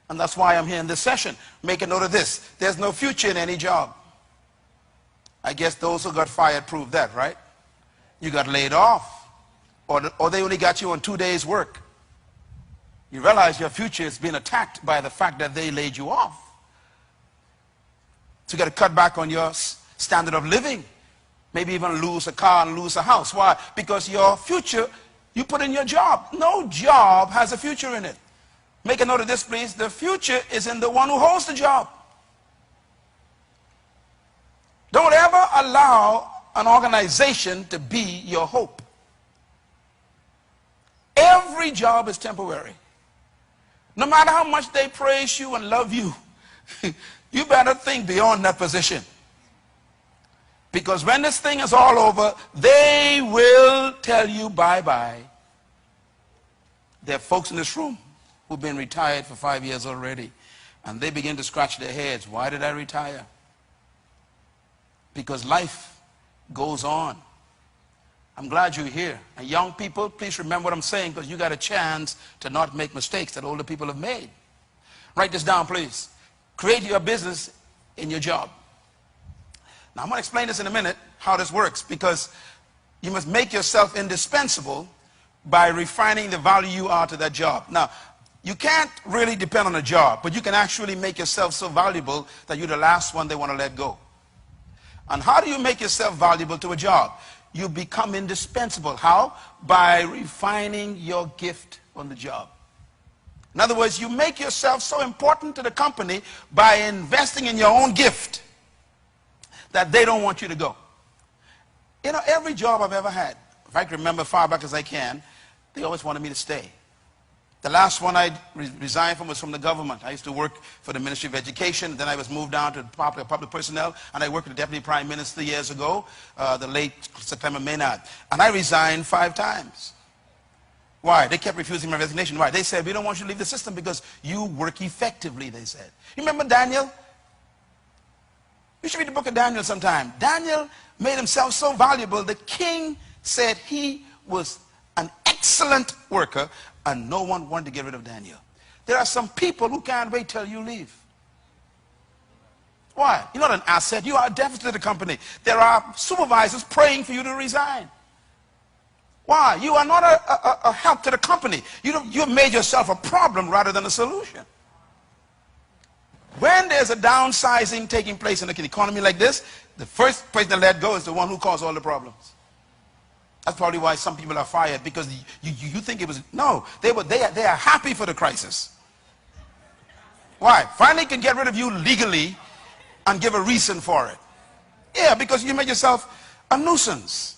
And that's why I'm here in this session. Make a note of this. There's no future in any job. I guess those who got fired prove that, right? You got laid off. Or they only got you on 2 days' work. You realize your future is being attacked by the fact that they laid you off. So you got to cut back on your standard of living. Maybe even lose a car and lose a house. Why? Because your future, you put in your job. No job has a future in it. Make a note of this, please. The future is in the one who holds the job. Don't ever allow an organization to be your hope. Every job is temporary. No matter how much they praise you and love you, you better think beyond that position. Because when this thing is all over, they will tell you bye-bye. There are folks in this room who've been retired for 5 years already, and they begin to scratch their heads. Why did I retire? Because life goes on. I'm glad you're here. And young people, please remember what I'm saying, because you got a chance to not make mistakes that older people have made. Write this down, please. Create your business in your job. Now, I'm going to explain this in a minute, how this works, because you must make yourself indispensable by refining the value you are to that job. Now, you can't really depend on a job, but you can actually make yourself so valuable that you're the last one they want to let go. And how do you make yourself valuable to a job? You become indispensable. How? By refining your gift on the job. In other words, you make yourself so important to the company by investing in your own gift that they don't want you to go. You know, every job I've ever had, if I can remember far back as I can, they always wanted me to stay. The last one I resigned from was from the government. I used to work for the Ministry of Education. Then I was moved down to public personnel, and I worked with the Deputy Prime Minister years ago, the late September Maynard. And I resigned 5 times. Why? They kept refusing my resignation. Why? They said, we don't want you to leave the system because you work effectively, they said. You remember Daniel? You should read the book of Daniel sometime. Daniel made himself so valuable, the king said he was an excellent worker, and no one wanted to get rid of Daniel. There are some people who can't wait till you leave. Why? You're not an asset. You are a deficit to the company. There are supervisors praying for you to resign. Why? You are not a help to the company. You've made yourself a problem rather than a solution. When there's a downsizing taking place in an economy like this, the first person to let go is the one who caused all the problems. That's probably why some people are fired, because you think it was, no, they are happy for the crisis. Why? Finally can get rid of you legally and give a reason for it. Yeah, because you make yourself a nuisance.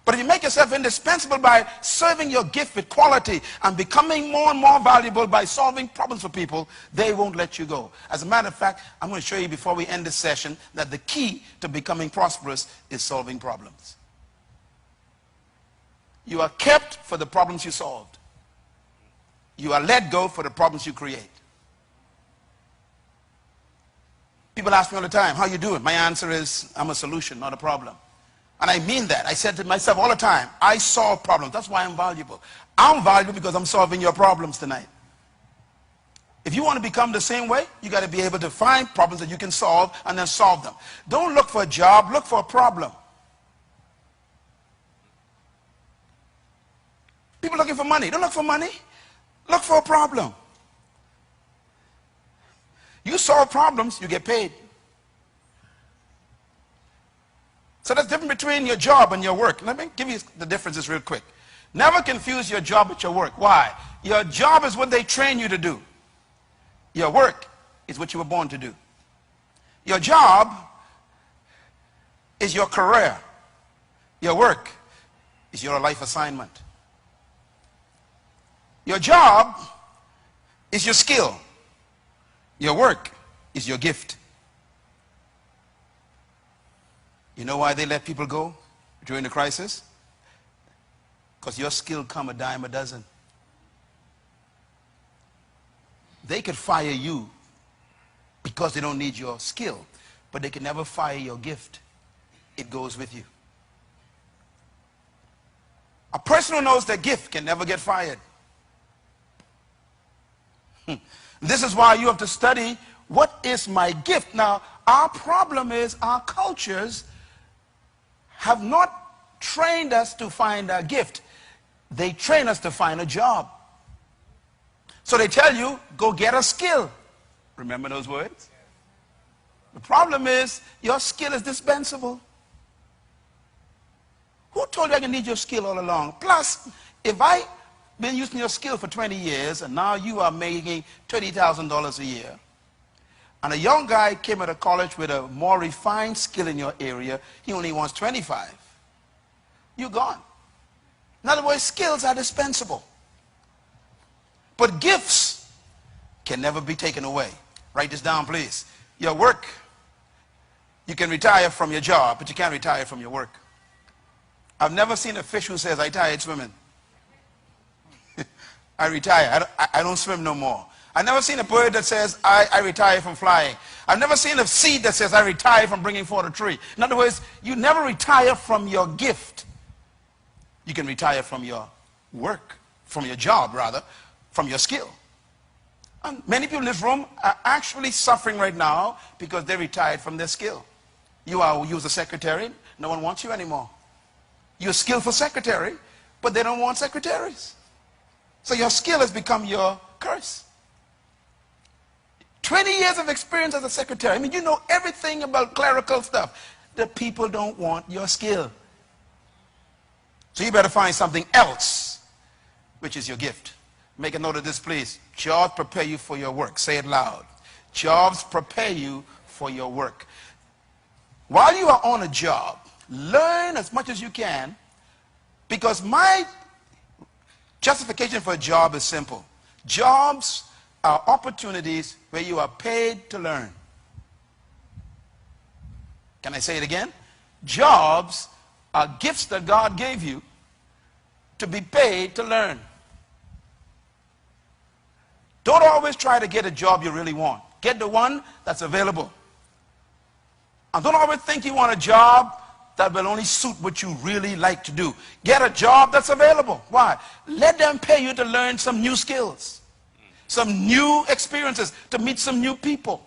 But if you make yourself indispensable by serving your gift with quality and becoming more and more valuable by solving problems for people, they won't let you go. As a matter of fact, I'm going to show you before we end this session that the key to becoming prosperous is solving problems. You are kept for the problems you solved. You are let go for the problems you create. People ask me all the time, how you doing? My answer is, I'm a solution, not a problem. And I mean that. I said to myself all the time, I solve problems. That's why I'm valuable. I'm valuable because I'm solving your problems tonight. If you want to become the same way, you got to be able to find problems that you can solve and then solve them. Don't look for a job, look for a problem. People looking for money. Don't look for money. Look for a problem. You solve problems, you get paid. So that's different between your job and your work. Let me give you the differences real quick. Never confuse your job with your work. Why? Your job is what they train you to do. Your work is what you were born to do. Your job is your career. Your work is your life assignment. Your job is your skill. Your work is your gift. You know why they let people go during the crisis? Because your skill come a dime a dozen. They could fire you because they don't need your skill, but they can never fire your gift. It goes with you. A person who knows their gift can never get fired. This is why you have to study, what is my gift? Now, our problem is our cultures have not trained us to find our gift. They train us to find a job. So they tell you, go get a skill. Remember those words? The problem is, your skill is dispensable. Who told you I can need your skill all along? Plus, if I've been using your skill for 20 years and now you are making $30,000 a year, and a young guy came out of college with a more refined skill in your area, he only wants 25. You're gone. In other words, skills are dispensable. But gifts can never be taken away. Write this down, please. Your work, you can retire from your job, but you can't retire from your work. I've never seen a fish who says, I tired swimming. I retire. I don't swim no more. I've never seen a bird that says, I retire from flying. I've never seen a seed that says, I retire from bringing forth a tree. In other words, you never retire from your gift. You can retire from your work, from your job rather, from your skill. And many people in this room are actually suffering right now because they retired from their skill. You was a secretary, no one wants you anymore. You're a skillful secretary, but they don't want secretaries. So your skill has become your curse. 20 years of experience as a secretary. I mean, you know everything about clerical stuff. The people don't want your skill. So you better find something else, which is your gift. Make a note of this, please. Jobs prepare you for your work. Say it loud. Jobs prepare you for your work. While you are on a job, learn as much as you can, because my justification for a job is simple. Jobs are opportunities where you are paid to learn. Can I say it again? Jobs are gifts that God gave you to be paid to learn. Don't always try to get a job you really want. Get the one that's available. And don't always think you want a job that will only suit what you really like to do. Get a job that's available. Why? Let them pay you to learn some new skills, some new experiences, to meet some new people.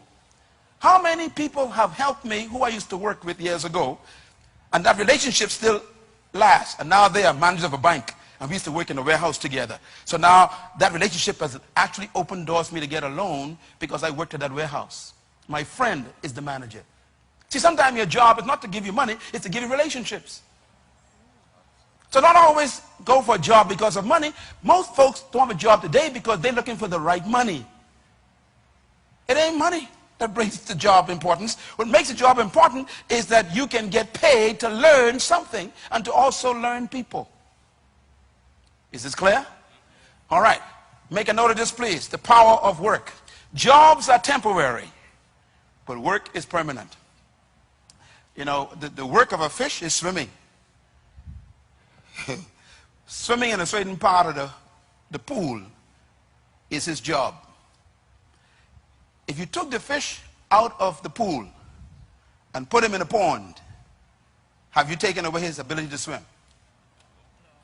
How many people have helped me who I used to work with years ago, and that relationship still lasts, and now they are managers of a bank, and we used to work in a warehouse together. So now that relationship has actually opened doors for me to get a loan because I worked at that warehouse. My friend is the manager. See, sometimes your job is not to give you money, it's to give you relationships. So don't always go for a job because of money. Most folks don't have a job today because they're looking for the right money. It ain't money that brings the job importance. What makes a job important is that you can get paid to learn something and to also learn people. Is this clear? All right. Make a note of this, please. The power of work. Jobs are temporary, but work is permanent. You know, the work of a fish is swimming. Swimming in a certain part of the pool is his job. If you took the fish out of the pool and put him in a pond, have you taken away his ability to swim?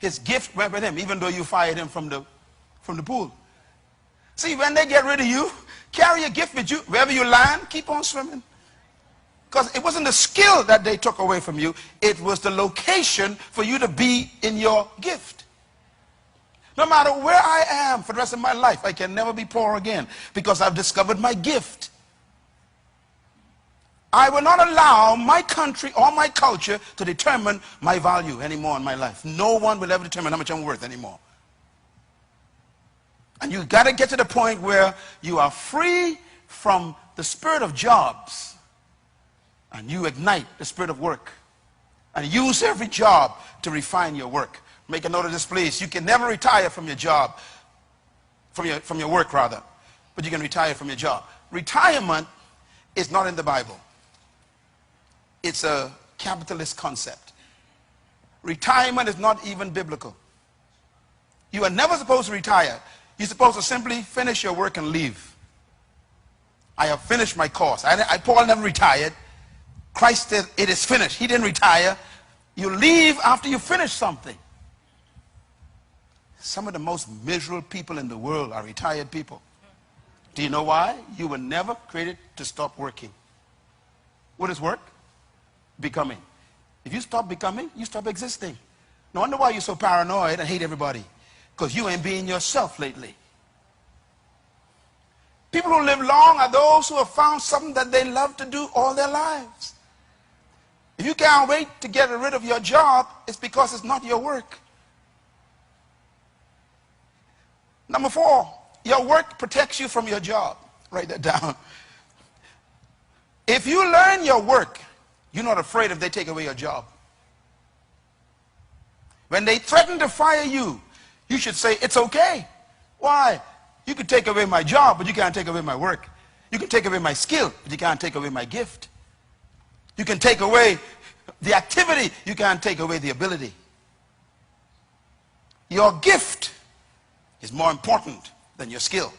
His gift went with him, even though you fired him from the pool. See, when they get rid of you, carry your gift with you. Wherever you land, keep on swimming. Because it wasn't the skill that they took away from you. It was the location for you to be in your gift. No matter where I am for the rest of my life, I can never be poor again because I've discovered my gift. I will not allow my country or my culture to determine my value anymore in my life. No one will ever determine how much I'm worth anymore. And you've got to get to the point where you are free from the spirit of jobs and you ignite the spirit of work and use every job to refine your work. Make a note of this, please. You can never retire from your job, from your work rather, but you can retire from your job. Retirement is not in the Bible. It's a capitalist concept. Retirement is not even biblical. You are never supposed to retire. You're supposed to simply finish your work and leave. I have finished my course. Paul never retired. Christ said it is finished. He didn't retire. You leave after you finish something. Some of the most miserable people in the world are retired people. Do you know why? You were never created to stop working. What is work? Becoming. If you stop becoming, you stop existing. No wonder why you're so paranoid and hate everybody. Because you ain't being yourself lately. People who live long are those who have found something that they love to do all their lives. If you can't wait to get rid of your job, it's because it's not your work. Number 4, your work protects you from your job. Write that down. If you learn your work, you're not afraid if they take away your job. When they threaten to fire you, you should say, it's okay. Why? You can take away my job, but you can't take away my work. You can take away my skill, but you can't take away my gift. You can take away the activity, you can't take away the ability. Your gift is more important than your skill.